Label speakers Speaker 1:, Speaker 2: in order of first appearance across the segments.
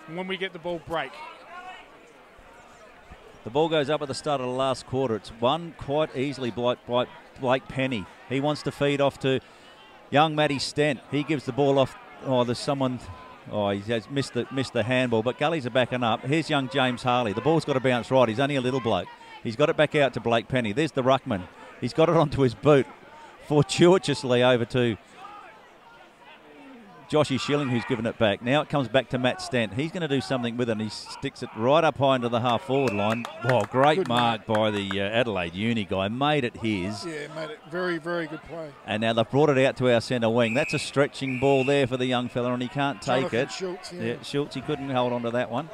Speaker 1: when we get the ball, break.
Speaker 2: The ball goes up at the start of the last quarter. It's won quite easily by Blake Penny. He wants to feed off to young Matty Stent. He gives the ball off. Oh, there's someone. Oh, he has missed the handball. But Gullies are backing up. Here's young James Harley. The ball's got to bounce right. He's only a little bloke. He's got it back out to Blake Penny. There's the ruckman. He's got it onto his boot. Fortuitously over to Joshy Schilling, who's given it back. Now it comes back to Matt Stent. He's going to do something with it, and he sticks it right up high into the half-forward line. Oh, great mark by the Adelaide uni guy. Made it his.
Speaker 3: Yeah, made it very, very good play.
Speaker 2: And now they've brought it out to our centre wing. That's a stretching ball there for the young fella, and he can't take
Speaker 3: Jonathan
Speaker 2: it.
Speaker 3: Schultz,
Speaker 2: Yeah, Schultz, he couldn't hold on to that one.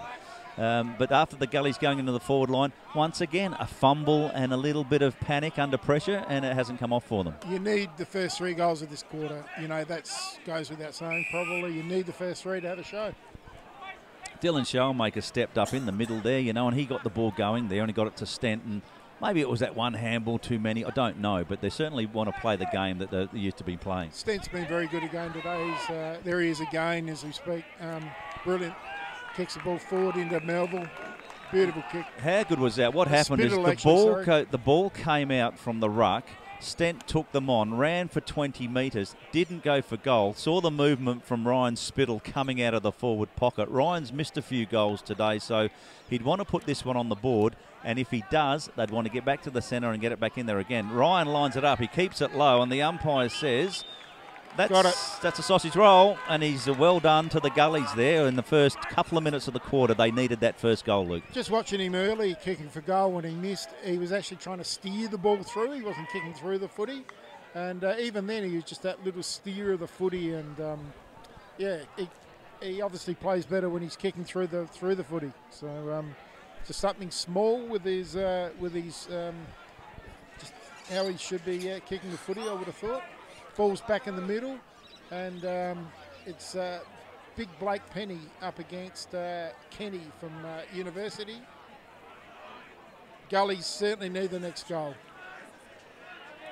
Speaker 2: But after the Gullies going into the forward line, once again, a fumble and a little bit of panic under pressure, and it hasn't come off for them.
Speaker 3: You need the first 3 goals of this quarter. You know, that goes without saying, probably. You need the first 3 to have a show.
Speaker 2: Dylan Shellmaker stepped up in the middle there, you know, and he got the ball going there, and he got it to Stent. And maybe it was that one handball too many. I don't know, but they certainly want to play the game that they used to be playing.
Speaker 3: Stent's been very good again today. There he is again as we speak. Brilliant. Kicks the ball forward into Melville. Beautiful kick.
Speaker 2: How good was that? What happened is the ball came out from the ruck. Stent took them on, ran for 20 metres, didn't go for goal. Saw the movement from Ryan Spittle coming out of the forward pocket. Ryan's missed a few goals today, so he'd want to put this one on the board. And if he does, they'd want to get back to the centre and get it back in there again. Ryan lines it up. He keeps it low, and the umpire says... That's a sausage roll, and he's well done to the Gullies there. In the first couple of minutes of the quarter, they needed that first goal, Luke.
Speaker 3: Just watching him early, kicking for goal when he missed, he was actually trying to steer the ball through. He wasn't kicking through the footy. And even then, he was just that little steer of the footy. And, he obviously plays better when he's kicking through the footy. So just something small with his just how he should be kicking the footy, I would have thought. Ball's back in the middle, and it's big Blake Penny up against Kenny from University. Gullies certainly need the next goal.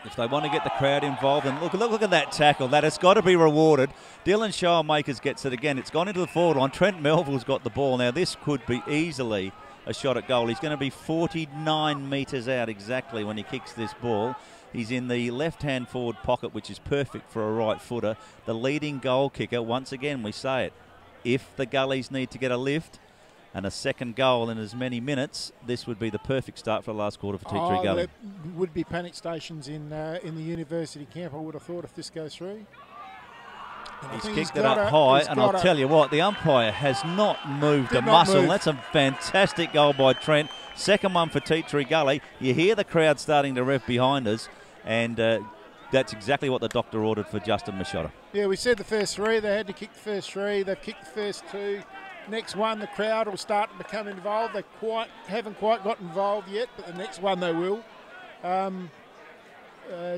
Speaker 2: If they want to get the crowd involved, and look at that tackle. That has got to be rewarded. Dylan Shellmakers gets it again. It's gone into the forward line. Trent Melville's got the ball. Now this could be easily a shot at goal. He's going to be 49 metres out exactly when he kicks this ball. He's in the left-hand forward pocket, which is perfect for a right footer. The leading goal kicker, once again, we say it, if the Gullies need to get a lift and a second goal in as many minutes, this would be the perfect start for the last quarter for T3 Gully.
Speaker 3: There would be panic stations in the university camp, I would have thought, if this goes through.
Speaker 2: He's kicked it up high, and I'll tell you what, the umpire has not moved a muscle. That's a fantastic goal by Trent. Second one for T3 Gully. You hear the crowd starting to rev behind us, and that's exactly what the doctor ordered for Justin Machota.
Speaker 3: Yeah, we said the first 3. They had to kick the first 3. They've kicked the first 2. Next one, the crowd will start to become involved. They haven't quite got involved yet, but the next one they will.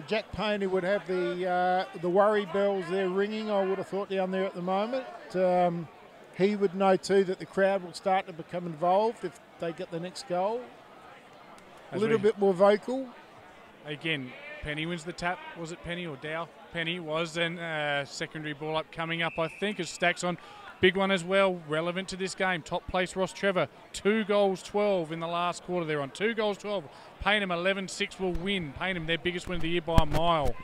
Speaker 3: Jack Payne, who would have the worry bells there ringing, I would have thought, down there at the moment. He would know too that the crowd will start to become involved if they get the next goal. A little bit more vocal.
Speaker 1: Again, Penny wins the tap. Was it Penny or Dow? Penny was, and secondary ball up coming up, I think, as Stacks on. Big one as well, relevant to this game. Top place, Ross Trevor. 2 goals, 12 in the last quarter. They're on 2 goals, 12. Payneham 11-6 will win. Payneham, their biggest win of the year by a mile.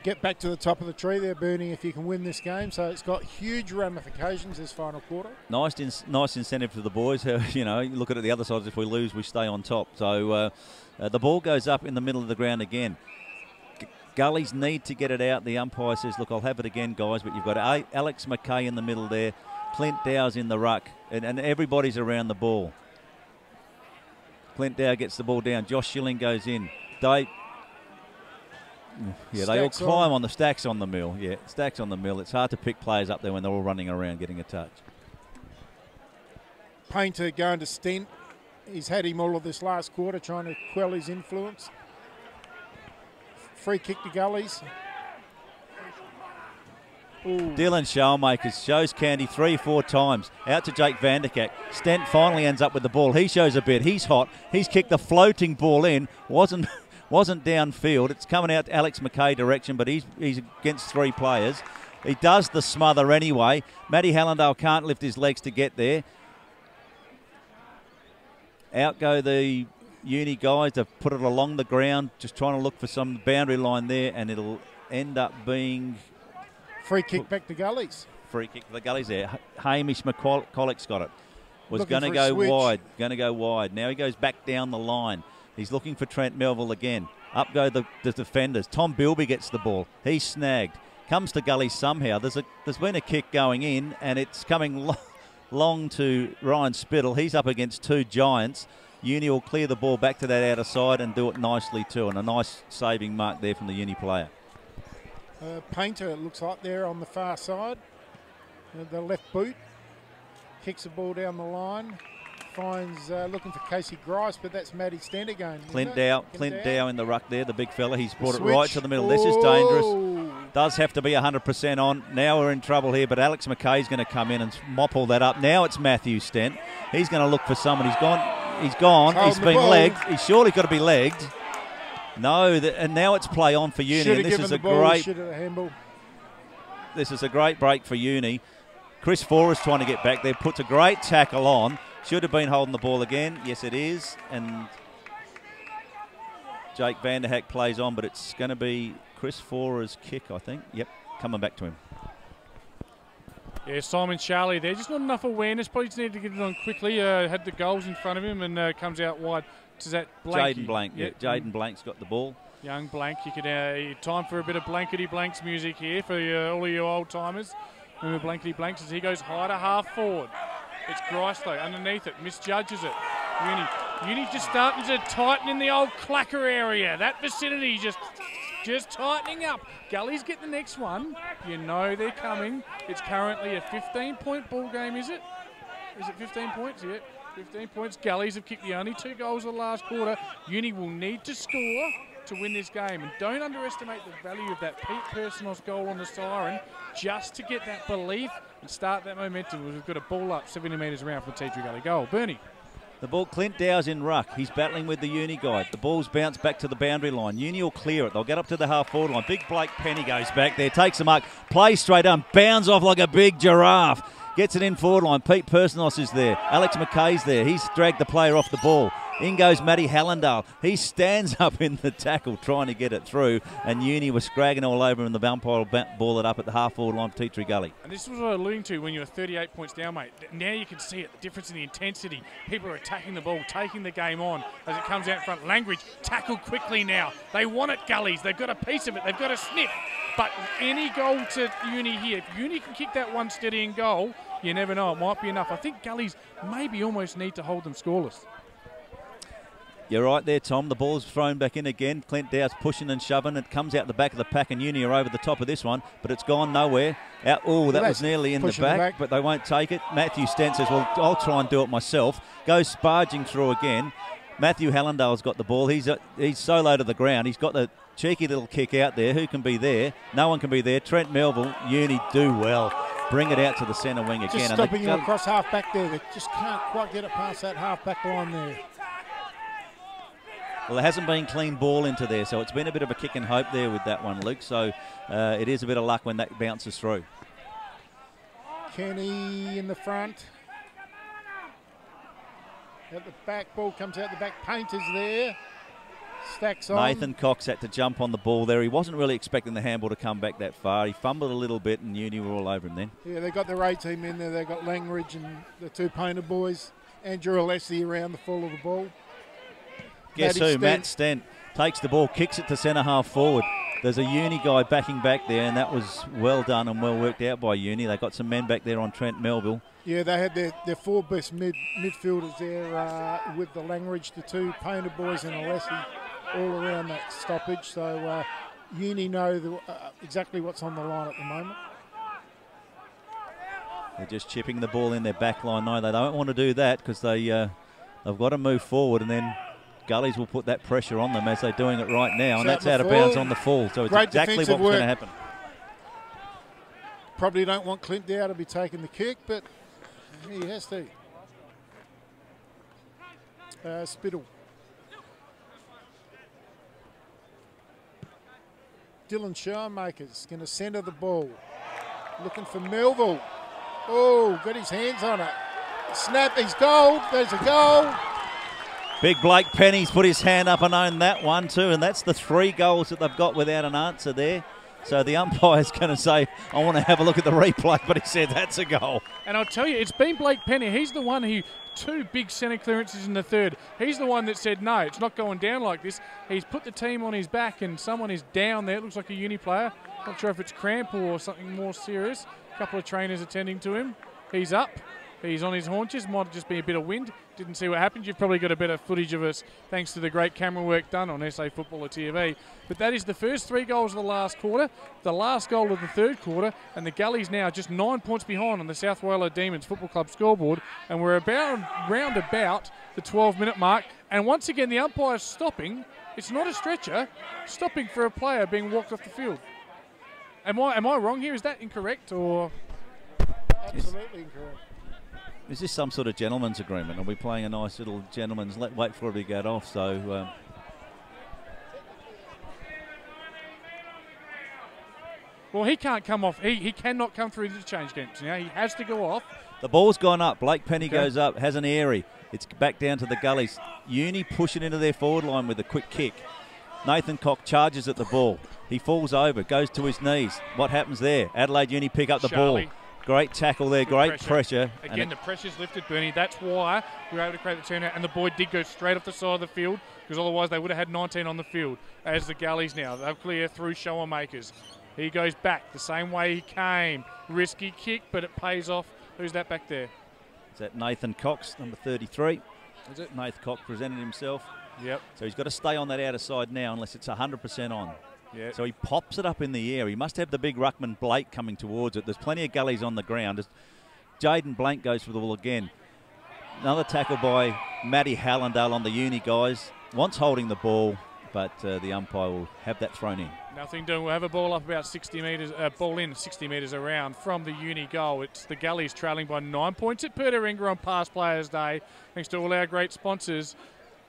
Speaker 3: Get back to the top of the tree there, Bernie, if you can win this game. So it's got huge ramifications this final quarter.
Speaker 2: Nice incentive for the boys. You know, you look at it the other side. If we lose, we stay on top. So the ball goes up in the middle of the ground again. Gullies need to get it out. The umpire says, look, I'll have it again, guys, but you've got Alex McKay in the middle there. Clint Dow's in the ruck, and everybody's around the ball. Clint Dow gets the ball down. Josh Schilling goes in. They all climb on the stacks on the mill. Yeah, stacks on the mill. It's hard to pick players up there when they're all running around getting a touch.
Speaker 3: Painter going to Stent. He's had him all of this last quarter trying to quell his influence. Free kick to Gullies. Ooh.
Speaker 2: Dylan Shellmakers shows Candy 3-4 times. Out to Jake Vanderkak. Stent finally ends up with the ball. He shows a bit. He's hot. He's kicked the floating ball in. Wasn't downfield. It's coming out to Alex McKay direction, but he's against 3 players. He does the smother anyway. Matty Hallandale can't lift his legs to get there. Out go the Uni guys. They've put it along the ground, just trying to look for some boundary line there, and it'll end up being...
Speaker 3: Free kick back to Gullies.
Speaker 2: Free kick for the Gullies there. Hamish McCulloch's got it. Was
Speaker 3: Looking
Speaker 2: going to go wide. Going to go wide. Now he goes back down the line. He's looking for Trent Melville again. Up go the defenders. Tom Bilby gets the ball. He's snagged. Comes to Gully somehow. There's been a kick going in, and it's coming long to Ryan Spittle. He's up against two giants. Uni will clear the ball back to that outer side and do it nicely too. And a nice saving mark there from the Uni player.
Speaker 3: Painter, it looks like, there on the far side. The left boot. Kicks the ball down the line. Finds looking for Casey Grice, but that's Matty Stent again.
Speaker 2: Clint Dow in the ruck there, the big fella. He's brought it right to the middle. This is dangerous. Does have to be 100% on. Now we're in trouble here, but Alex McKay's going to come in and mop all that up. Now it's Matthew Stent. He's going to look for someone. He's gone. He's been legged. He's surely got to be legged. No, and now it's play on for Uni. And this is a great. This is a great break for Uni. Chris Forrest trying to get back there. Puts a great tackle on. Should have been holding the ball again. Yes, it is. And Jake Vanderhack plays on, but it's going to be Chris Forrest's kick, I think. Yep, coming back to him.
Speaker 1: Yeah, Simon Charlie there. Just not enough awareness. Probably just needed to get it on quickly. Had the goals in front of him and comes out wide. Is that Blank?
Speaker 2: Jaden Blank. Yeah, Jaden Blank's got the ball.
Speaker 1: Young Blank. You could time for a bit of Blankety Blanks music here for all of you old timers. Remember Blankety Blanks as he goes high to half forward. It's Grice though underneath it, misjudges it. Uni just starting to tighten in the old clacker area. That vicinity just tightening up. Gully's get the next one. You know they're coming. It's currently a 15-point ball game, is it? Is it 15 points? Yeah, 15 points. Gullies have kicked the only 2 goals of the last quarter. Uni will need to score to win this game. And don't underestimate the value of that Pete Personos goal on the siren just to get that belief and start that momentum. We've got a ball up 70 metres around from the Tea Tree Gully goal. Bernie.
Speaker 2: The ball, Clint Dow's in ruck. He's battling with the Uni guy. The ball's bounced back to the boundary line. Uni will clear it. They'll get up to the half-forward line. Big Blake Penny goes back there, takes the mark, plays straight on, bounds off like a big giraffe. Gets it in forward line. Pete Personos is there. Alex McKay's there. He's dragged the player off the ball. In goes Matty Hallandale. He stands up in the tackle trying to get it through, and Uni was scragging all over him. The umpire will ball it up at the half-forward line for Tea Tree Gully.
Speaker 1: And this is what I was alluding to when you were 38 points down, mate. Now you can see it, the difference in the intensity. People are attacking the ball, taking the game on as it comes out front. Langridge tackled quickly now. They want it, Gullies. They've got a piece of it. They've got a sniff. But any goal to Uni here, if Uni can kick that one steady in goal, you never know. It might be enough. I think Gullies maybe almost need to hold them scoreless.
Speaker 2: You're right there, Tom. The ball's thrown back in again. Clint Dow's pushing and shoving. It comes out the back of the pack, and Uni are over the top of this one, but it's gone nowhere. Out. Oh, that was nearly in the back, but they won't take it. Matthew Stent says, well, I'll try and do it myself. Goes sparging through again. Matthew Hallandale's got the ball. He's so low to the ground. He's got the cheeky little kick out there. Who can be there? No one can be there. Trent Melville, Uni do well. Bring it out to the centre wing again.
Speaker 3: Just stopping you across half-back there. They just can't quite get it past that half-back line there.
Speaker 2: Well, there hasn't been clean ball into there, so it's been a bit of a kick and hope there with that one, Luke. So it is a bit of luck when that bounces through.
Speaker 3: Kenny in the front. At the back, ball comes out the back. Painter's there. Stacks on.
Speaker 2: Nathan Cox had to jump on the ball there. He wasn't really expecting the handball to come back that far. He fumbled a little bit, and Uni were all over him then.
Speaker 3: Yeah, they got their A team in there. They got Langridge and the 2 Painter boys. Andrew Alessi around the fall of the ball.
Speaker 2: Guess who? Matt Stent takes the ball, kicks it to centre half forward. There's a Uni guy backing back there, and that was well done and well worked out by Uni. They got some men back there on Trent Melville.
Speaker 3: Yeah, they had their 4 best midfielders there with the Langridge, the 2 Painter boys and Alessi all around that stoppage. So Uni know exactly what's on the line at the moment.
Speaker 2: They're just chipping the ball in their back line. No, they don't want to do that because they've got to move forward, and then Gullies will put that pressure on them as they're doing it right now, and that's out of bounds on the fall. So it's exactly what's going to happen.
Speaker 3: Probably don't want Clint Dow to be taking the kick, but he has to. Spittle. Dylan Showmakers going to centre the ball. Looking for Melville. Oh, got his hands on it. Snap, he's goal. There's a goal.
Speaker 2: Big Blake Penny's put his hand up and owned that one too, and that's the 3 goals that they've got without an answer there. So the umpire's going to say, I want to have a look at the replay, but he said that's a goal.
Speaker 1: And I'll tell you, it's been Blake Penny. He's the one who, 2 big centre clearances in the third. He's the one that said, no, it's not going down like this. He's put the team on his back and someone is down there. It looks like a uni player. Not sure if it's cramp or something more serious. A couple of trainers attending to him. He's up. He's on his haunches. Might just be a bit of wind. Didn't see what happened. You've probably got a better footage of us thanks to the great camera work done on SA Footballer TV. But that is the first 3 goals of the last quarter, the last goal of the third quarter, and the Gully's now just 9 points behind on the South Wales Demons Football Club scoreboard, and we're round about the 12-minute mark. And once again, the umpire's stopping. It's not a stretcher, stopping for a player being walked off the field. Am I wrong here? Is that incorrect or?
Speaker 3: Absolutely incorrect.
Speaker 2: Is this some sort of gentleman's agreement? Are we playing a nice little gentleman's wait for it to get off? So
Speaker 1: well, he can't come off. He cannot come through the change games. Now he has to go off.
Speaker 2: The ball's gone up. Blake Penny goes up, has an airy. It's back down to the Gullies. Uni pushing into their forward line with a quick kick. Nathan Cock charges at the ball. He falls over, goes to his knees. What happens there? Adelaide Uni pick up the ball. Great tackle there, great pressure.
Speaker 1: Again, the pressure's lifted, Bernie. That's why we were able to create the turnout. And the boy did go straight off the side of the field, because otherwise they would have had 19 on the field, as the Gullies now. They'll clear through shower makers. He goes back the same way he came. Risky kick, but it pays off. Who's that back there?
Speaker 2: Is that Nathan Cox, number 33? Is it? Nathan Cox presented himself.
Speaker 1: Yep.
Speaker 2: So he's got to stay on that outer side now unless it's 100% on.
Speaker 1: Yeah.
Speaker 2: So he pops it up in the air. He must have the big ruckman Blake coming towards it. There's plenty of Gullies on the ground. As Jaden Blank goes for the ball again. Another tackle by Matty Hallandale on the uni guys. Wants holding the ball, but the umpire will have that thrown in.
Speaker 1: Nothing doing. We'll have a ball up about 60 metres, ball in 60 metres around from the uni goal. It's the Gullies trailing by 9 points at Pertaringa on Past Players Day. Thanks to all our great sponsors.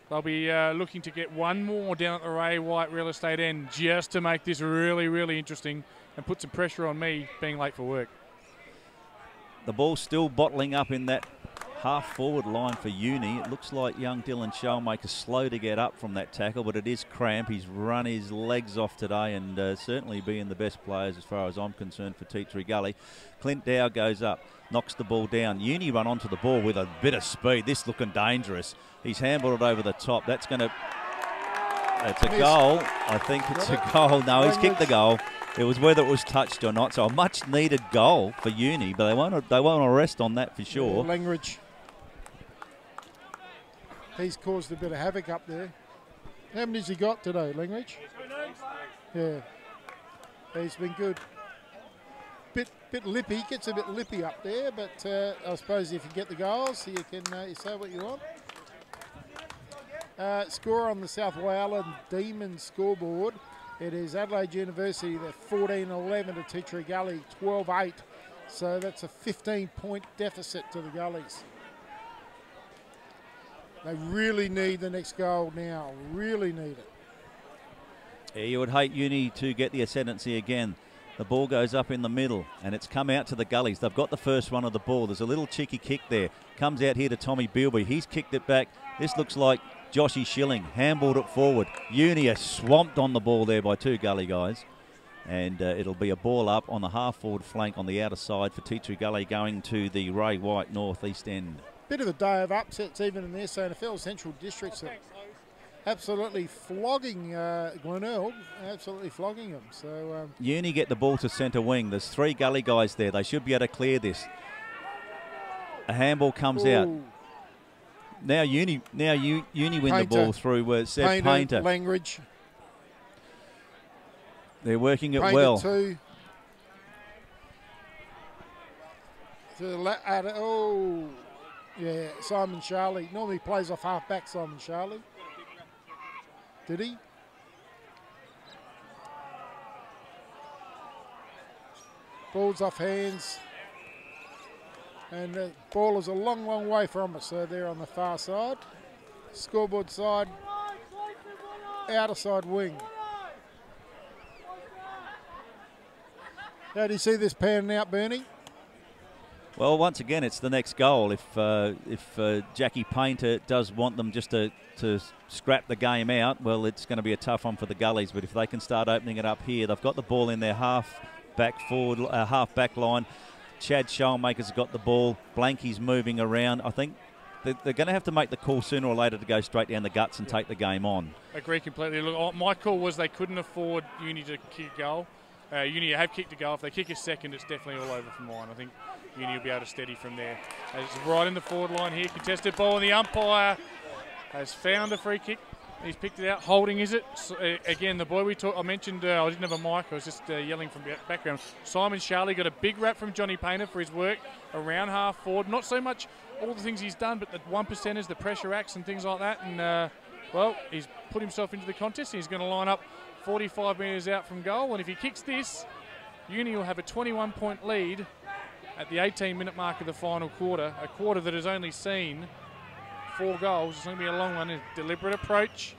Speaker 1: They'll be looking to get one more down at the Ray White Real Estate end just to make this really, really interesting and put some pressure on me being late for work.
Speaker 2: The ball's still bottling up in that half-forward line for Uni. It looks like young Dylan Shellmaker slow to get up from that tackle, but it is cramp. He's run his legs off today and certainly being the best players as far as I'm concerned for Tea Gully. Clint Dow goes up, knocks the ball down. Uni run onto the ball with a bit of speed. This looking dangerous. He's handballed it over the top. That's going to... It's a goal. I think it's a goal. No, he's kicked the goal. It was whether it was touched or not. So a much-needed goal for Uni, but they won't arrest on that for sure.
Speaker 3: Yeah, Langridge. He's caused a bit of havoc up there. How many has he got today, Langridge? Yeah. He's been good. Bit lippy, gets a bit lippy up there, but I suppose if you get the goals, you can you say what you want. Score on the South Wales Demons scoreboard. It is Adelaide University, they're 14-11 to Tea Gully, 12-8. So that's a 15-point deficit to the Gullies. They really need the next goal now, really need it.
Speaker 2: Yeah, you would hate Uni to get the ascendancy again. The ball goes up in the middle and it's come out to the Gullies. They've got the first one of the ball. There's a little cheeky kick there. Comes out here to Tommy Bilby. He's kicked it back. This looks like Joshy Schilling. Handballed it forward. Uni are swamped on the ball there by 2 Gully guys. And it'll be a ball up on the half-forward flank on the outer side for Tea Gully going to the Ray White north-east end.
Speaker 3: Bit of a day of upsets even in their SANFL Central Districts. Absolutely flogging Glenelg, absolutely flogging them. So
Speaker 2: Uni get the ball to centre wing. There's 3 Gully guys there. They should be able to clear this. A handball comes out. Now Uni win Painter. The ball through Seb Painter.
Speaker 3: Langridge.
Speaker 2: They're working it
Speaker 3: Painter
Speaker 2: well.
Speaker 3: To the yeah, Simon Charlie. Normally plays off half back, Simon Charlie. Did he? Ball's off hands. And the ball is a long, long way from us. So they're on the far side. Scoreboard side. Outer side wing. How do you see this panning out, Bernie?
Speaker 2: Well, once again, it's the next goal. If Jackie Painter does want them just to scrap the game out, well, it's going to be a tough one for the Gullies. But if they can start opening it up here, they've got the ball in their half back line. Chad Showmaker's got the ball. Blanky's moving around. I think they're going to have to make the call sooner or later to go straight down the guts and take the game on.
Speaker 1: Agree completely. Look, my call was they couldn't afford Uni to kick a goal. Uni have kicked a goal. If they kick a second, it's definitely all over for mine. I think Uni will be able to steady from there. It's right in the forward line here. Contested ball, and the umpire has found a free kick. He's picked it out. Holding, is it? So, again, the boy I mentioned, I didn't have a mic. I was just yelling from the background. Simon Charlie got a big rap from Johnny Painter for his work around half forward. Not so much all the things he's done, but the 1%ers, the pressure acts and things like that. And, well, he's put himself into the contest. He's going to line up 45 metres out from goal. And if he kicks this, Uni will have a 21-point lead at the 18-minute mark of the final quarter. A quarter that has only seen 4 goals. It's going to be a long one. A deliberate approach.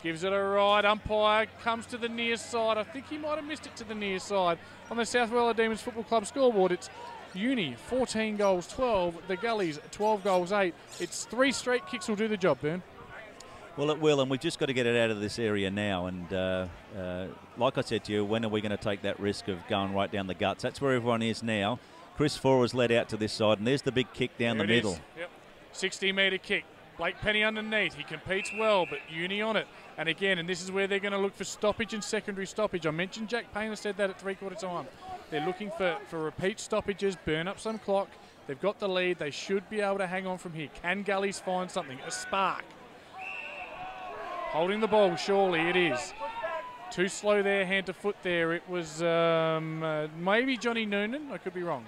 Speaker 1: Gives it a ride. Umpire comes to the near side. I think he might have missed it to the near side. On the South Wella Demons Football Club scoreboard, it's Uni 14 goals 12. The Gullies 12 goals 8. It's 3 straight kicks will do the job, Bern.
Speaker 2: Well, it will, and we've just got to get it out of this area now. And like I said to you, when are we going to take that risk of going right down the guts? That's where everyone is now. Chris Fora's led out to this side, and there's the big kick down the middle.
Speaker 1: Yep. 60-metre kick. Blake Penny underneath. He competes well, but Uni on it. And again, and this is where they're going to look for stoppage and secondary stoppage. I mentioned Jack Painter said that at three-quarter time. They're looking for repeat stoppages, burn up some clock. They've got the lead. They should be able to hang on from here. Can Gullies find something? A spark. Holding the ball, surely it is. Too slow there, hand to foot there. It was maybe Johnny Noonan. I could be wrong.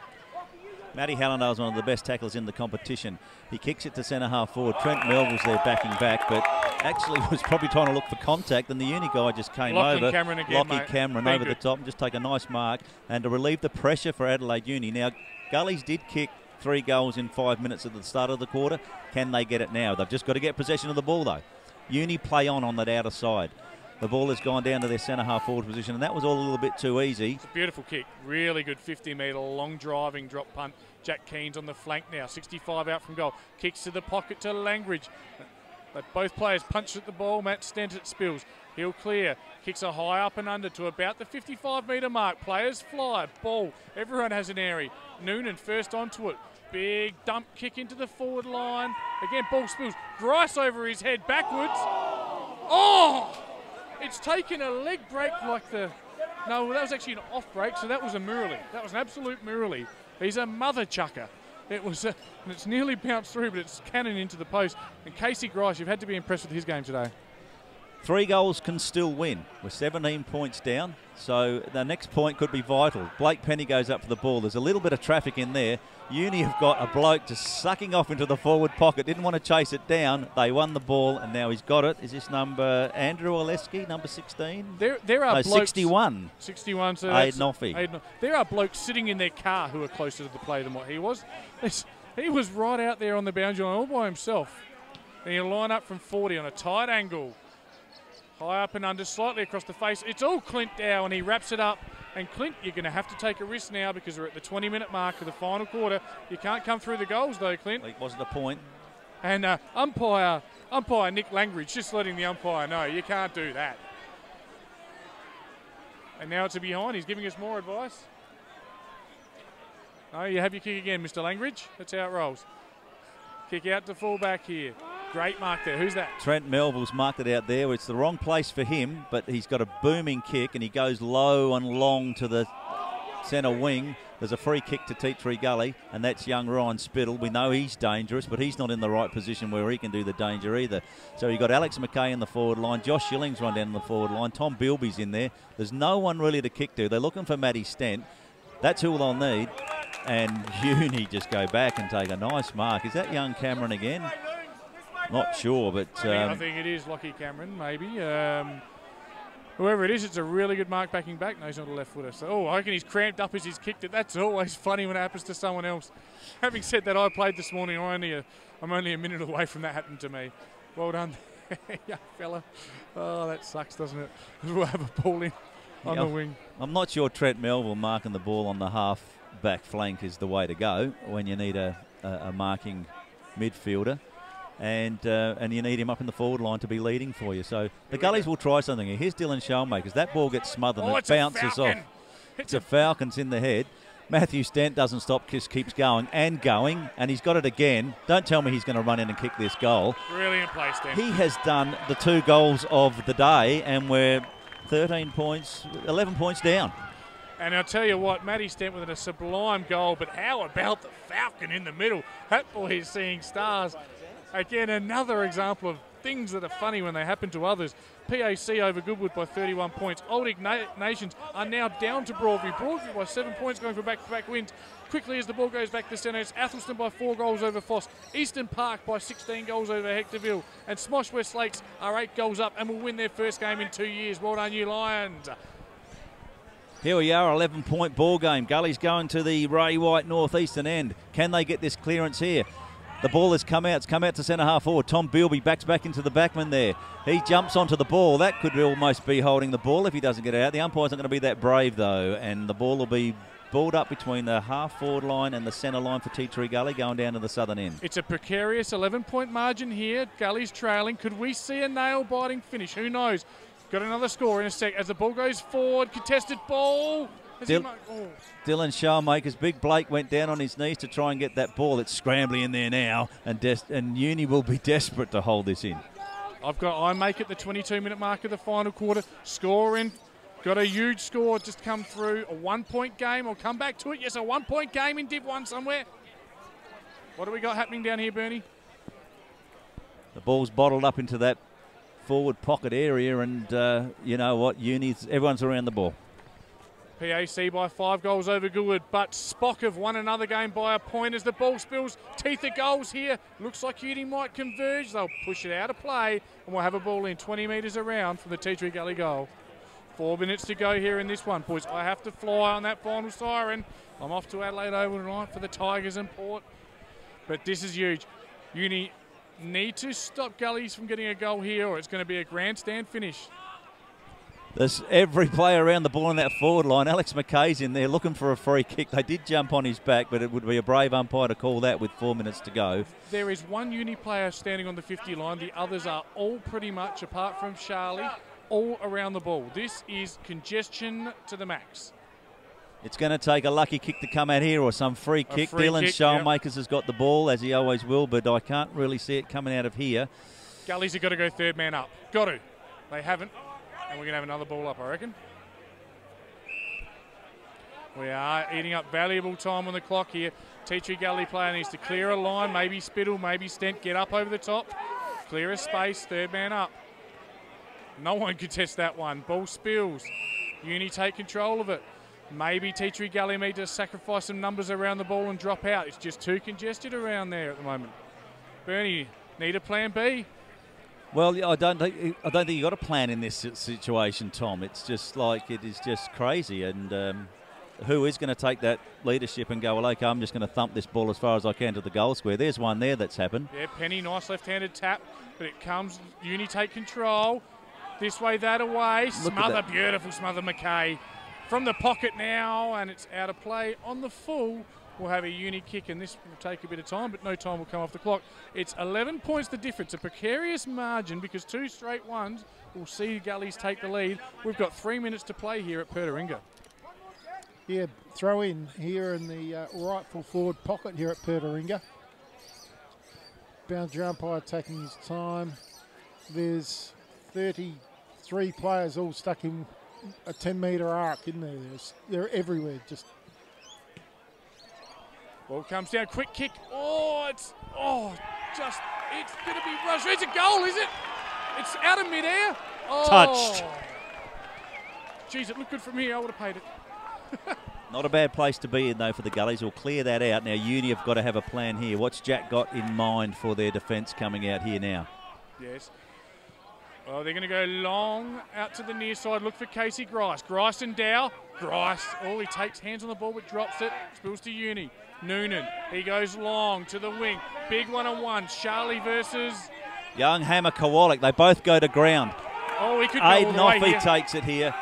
Speaker 2: Matty Hallidale is one of the best tacklers in the competition. He kicks it to centre half forward. Trent Melville's there backing back, but actually was probably trying to look for contact, and the Uni guy just came over.
Speaker 1: Cameron again,
Speaker 2: Lockie
Speaker 1: mate.
Speaker 2: Cameron over the top and just take a nice mark. And to relieve the pressure for Adelaide Uni. Now, Gullies did kick 3 goals in 5 minutes at the start of the quarter. Can they get it now? They've just got to get possession of the ball, though. Uni play on that outer side. The ball has gone down to their centre half forward position, and that was all a little bit too easy.
Speaker 1: It's a beautiful kick. Really good 50-metre long driving drop punt. Jack Keen's on the flank now. 65 out from goal. Kicks to the pocket to Langridge. But both players punch at the ball. Matt Stenton spills. He'll clear. Kicks a high up and under to about the 55-metre mark. Players fly. Ball. Everyone has an area. Noonan first onto it. Big dump kick into the forward line. Again, ball spills. Grice over his head backwards. Oh! It's taken a leg break like the... No, that was actually an off break, so that was a Murley. That was an absolute Murley. He's a mother chucker. It was, and it's nearly bounced through, but it's cannon into the post. And Casey Grice, you've had to be impressed with his game today.
Speaker 2: 3 goals can still win. We're 17 points down, so the next point could be vital. Blake Penny goes up for the ball. There's a little bit of traffic in there. Uni have got a bloke just sucking off into the forward pocket. Didn't want to chase it down. They won the ball, and now he's got it. Is this number Andrew Oleski, number 16?
Speaker 1: There are blokes...
Speaker 2: 61.
Speaker 1: 61, so
Speaker 2: Aidan Offey.
Speaker 1: There are blokes sitting in their car who are closer to the play than what he was. He was right out there on the boundary line all by himself. And he'll line up from 40 on a tight angle. High up and under, slightly across the face. It's all Clint Dow, and he wraps it up. And Clint, you're going to have to take a risk now because we're at the 20-minute mark of the final quarter. You can't come through the goals, though, Clint.
Speaker 2: It wasn't a point.
Speaker 1: And umpire Nick Langridge just letting the umpire know you can't do that. And now it's a behind. He's giving us more advice. No, you have your kick again, Mr. Langridge. That's how it rolls. Kick out to full-back here. Great mark there. Who's that?
Speaker 2: Trent Melville's marked it out there. It's the wrong place for him, but he's got a booming kick, and he goes low and long to the centre wing. There's a free kick to Tea Gully, and that's young Ryan Spittle. We know he's dangerous, but he's not in the right position where he can do the danger either. So you've got Alex McKay in the forward line. Josh Schilling's run down in the forward line. Tom Bilby's in there. There's no one really to kick to. They're looking for Matty Stent. That's who they'll need. And Uni just go back and take a nice mark. Is that young Cameron again? Not sure, but...
Speaker 1: I think it is Lockie Cameron, maybe. Whoever it is, it's a really good mark backing back. No, he's not a left footer. So, I reckon he's cramped up as he's kicked it. That's always funny when it happens to someone else. Having said that, I played this morning. I'm only a minute away from that happening to me. Well done, young fella. Oh, that sucks, doesn't it? We'll have a ball in on the wing.
Speaker 2: I'm not sure Trent Melville marking the ball on the half back flank is the way to go when you need a marking midfielder. And you need him up in the forward line to be leading for you. So the Gullies will try something here. Here's Dylan Shellmakers. That ball gets smothered and it bounces off. It's a Falcons in the head. Matthew Stent doesn't stop, just keeps going, and he's got it again. Don't tell me he's going to run in and kick this goal.
Speaker 1: Brilliant play, Stent.
Speaker 2: He has done the 2 goals of the day, and we're 11 points down.
Speaker 1: And I'll tell you what, Matty Stent with a sublime goal, but how about the Falcon in the middle? That boy is seeing stars. Again, another example of things that are funny when they happen to others. PAC over Goodwood by 31 points. Old Nations are now down to Broadview. Broadview by 7 points going for back-to-back wins. Quickly as the ball goes back to centre, it's Athelston by 4 goals over Foss. Eastern Park by 16 goals over Hectorville. And Smosh West Lakes are 8 goals up and will win their first game in 2 years. Well done, you Lions.
Speaker 2: Here we are, 11-point ball game. Gully's going to the Ray White northeastern end. Can they get this clearance here? The ball has come out. It's come out to centre half forward. Tom Bilby backs back into the backman there. He jumps onto the ball. That could almost be holding the ball if he doesn't get it out. The umpire's not going to be that brave, though, and the ball will be balled up between the half-forward line and the centre line for Tea Tree Gully going down to the southern end.
Speaker 1: It's a precarious 11-point margin here. Gully's trailing. Could we see a nail-biting finish? Who knows? Got another score in a sec. As the ball goes forward, contested ball.
Speaker 2: Dylan Shellmakers, Big Blake went down on his knees to try and get that ball. It's scrambling in there now, and Uni will be desperate to hold this in.
Speaker 1: I make it the 22-minute mark of the final quarter. Scoring. Got a huge score just come through. A 1-point game. I'll come back to it. Yes, a 1-point game in Div 1 somewhere. What do we got happening down here, Bernie?
Speaker 2: The ball's bottled up into that forward pocket area, and you know what? Everyone's around the ball.
Speaker 1: PAC by 5 goals over Goodwood, but Spock have won another game by a point as the ball spills. Teeth of goals here. Looks like Uni might converge. They'll push it out of play, and we'll have a ball in 20 metres around from the Tea Tree Gully goal. 4 minutes to go here in this one, boys. I have to fly on that final siren. I'm off to Adelaide overnight for the Tigers and Port. But this is huge. Uni need to stop Gullies from getting a goal here, or it's going to be a grandstand finish.
Speaker 2: There's every player around the ball on that forward line. Alex McKay's in there looking for a free kick. They did jump on his back, but it would be a brave umpire to call that with 4 minutes to go.
Speaker 1: There is one Uni player standing on the 50 line. The others are all pretty much, apart from Charlie, all around the ball. This is congestion to the max.
Speaker 2: It's going to take a lucky kick to come out here or some free kick. Dylan Shellmakers has got the ball, as he always will, but I can't really see it coming out of here.
Speaker 1: Gullies have got to go third man up. Got to. They haven't. And we're going to have another ball up, I reckon. We are eating up valuable time on the clock here. Tea Tree Gully player needs to clear a line. Maybe Spittle, maybe Stent. Get up over the top. Clear a space. Third man up. No one could test that one. Ball spills. Uni take control of it. Maybe Tea Tree Gully need to sacrifice some numbers around the ball and drop out. It's just too congested around there at the moment. Bernie, need a plan B?
Speaker 2: Well, I don't think you got a plan in this situation, Tom. It's just like it is just crazy. And who is going to take that leadership and go, well, okay, I'm just going to thump this ball as far as I can to the goal square. There's one there that's happened.
Speaker 1: Yeah, Penny, nice left-handed tap, but it comes. Uni take control. This way, that away. Smother, beautiful smother, McKay. From the pocket now, and it's out of play on the full. We'll have a Uni kick, and this will take a bit of time, but no time will come off the clock. It's 11 points the difference, a precarious margin because 2 straight ones will see Gullies take the lead. We've got 3 minutes to play here at Pertaringa.
Speaker 3: Yeah, throw in here in the rightful forward pocket here at Pertaringa. Boundary umpire taking his time. There's 33 players all stuck in a 10-metre arc, isn't there? They're everywhere, just...
Speaker 1: Ball comes down, quick kick. It's going to be rushed. It's a goal, is it? It's out of midair.
Speaker 2: Touched.
Speaker 1: Geez, it looked good from here. I would have paid it.
Speaker 2: Not a bad place to be in, though, for the Gullies. We'll clear that out. Now, Uni have got to have a plan here. What's Jack got in mind for their defence coming out here now?
Speaker 1: Yes. Well, they're going to go long out to the near side. Look for Casey Grice. Grice and Dow. Grice. He takes hands on the ball but drops it. Spills to Uni. Noonan. He goes long to the wing. Big 1-on-1. Charlie versus...
Speaker 2: Young Hammer Kowalik. They both go to ground.
Speaker 1: He could go all the way here.
Speaker 2: He takes it here.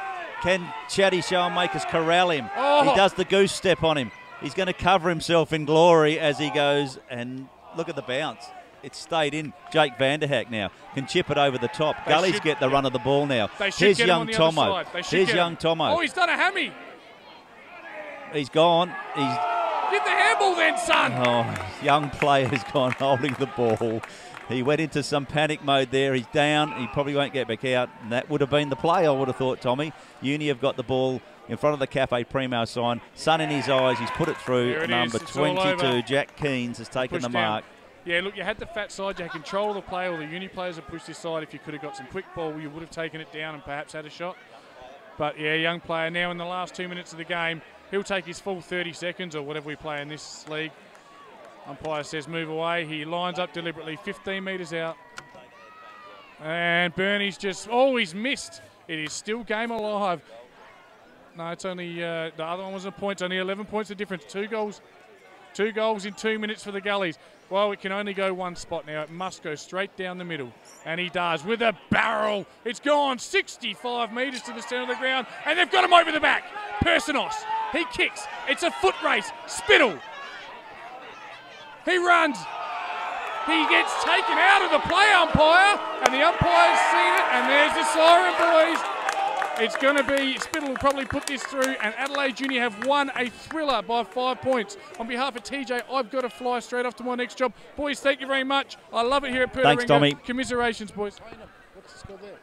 Speaker 2: Can Chatty Shellmakers corral him? He does the goose step on him. He's going to cover himself in glory as he goes, and look at the bounce. It's stayed in. Jake Vanderhack now can chip it over the top. Gully's get the run of the ball now. Here's young Tomo. Here's young Tomo.
Speaker 1: Oh, he's done a hammy.
Speaker 2: He's gone.
Speaker 1: Get the handball then, son.
Speaker 2: Oh, young player's gone holding the ball. He went into some panic mode there. He's down. He probably won't get back out. And that would have been the play, I would have thought, Tommy. Uni have got the ball in front of the Cafe Primo sign. Sun in his eyes. He's put it through. Number 22, Jack Keynes, has taken the mark.
Speaker 1: Yeah, look, you had the fat side. You had control of the play. All the Uni players have pushed this side. If you could have got some quick ball, you would have taken it down and perhaps had a shot. But, yeah, young player now in the last 2 minutes of the game. He'll take his full 30 seconds or whatever we play in this league. Umpire says move away. He lines up deliberately, 15 metres out. And Bernie's just, he's missed. It is still game alive. No, it's only, the other one was a point. It's only 11 points of difference. 2 goals. 2 goals in 2 minutes for the Gullies. Well, it can only go one spot now. It must go straight down the middle. And he does with a barrel. It's gone 65 metres to the centre of the ground. And they've got him over the back. Personos. He kicks. It's a foot race. Spittle. He runs. He gets taken out of the play, umpire. And the umpire's seen it. And there's the siren, boys. It's going to be, Spittle will probably put this through, and Adelaide Junior have won a thriller by 5 points. On behalf of TJ, I've got to fly straight off to my next job. Boys, thank you very much. I love it here at Pertaringa.
Speaker 2: Thanks, Tommy.
Speaker 1: Commiserations, boys.
Speaker 3: What's the score there?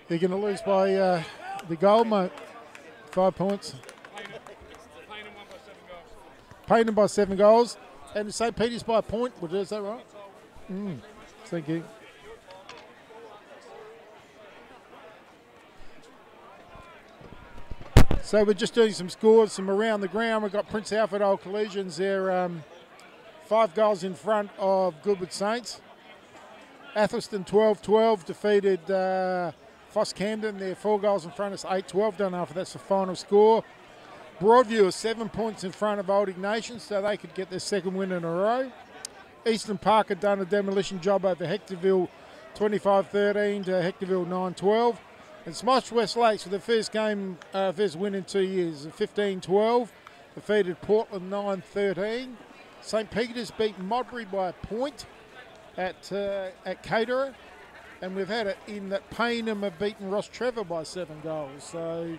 Speaker 3: They're going to lose by the goal, mate. 5 points. Payne by 7 goals. And St. Peter's by a point. Is that right? Thank you. So we're just doing some scores, some around the ground. We've got Prince Alfred Old Collegians. They're 5 goals in front of Goodwood Saints. Athelston 12-12 defeated Foss Camden. They're 4 goals in front. It's 8-12. Don't know if that's the final score. Broadview are 7 points in front of Old Ignatius, so they could get their second win in a row. Eastern Park had done a demolition job over Hectorville 25-13 to Hectorville 9-12. And Smosh West Lakes with their first win in 2 years, 15-12, defeated Portland 9-13. St. Peter's beat Modbury by a point at Caterer. And we've had it in that Payneham have beaten Ross Trevor by 7 goals. So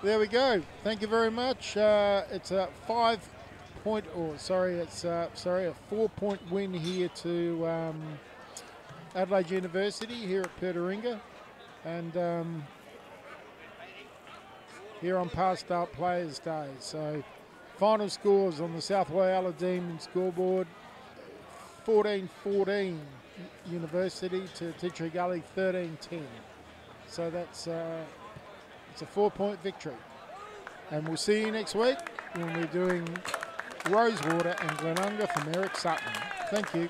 Speaker 3: there we go. Thank you very much. It's a 4-point win here to Adelaide University here at Pertaringa. And here on Past Start Players Day. So final scores on the South Whyalla Demon scoreboard: 14-14 University to Tea Gully 13-10. So that's it's a 4-point victory. And we'll see you next week when we're doing Rosewater and Glenunga from Eric Sutton. Thank you.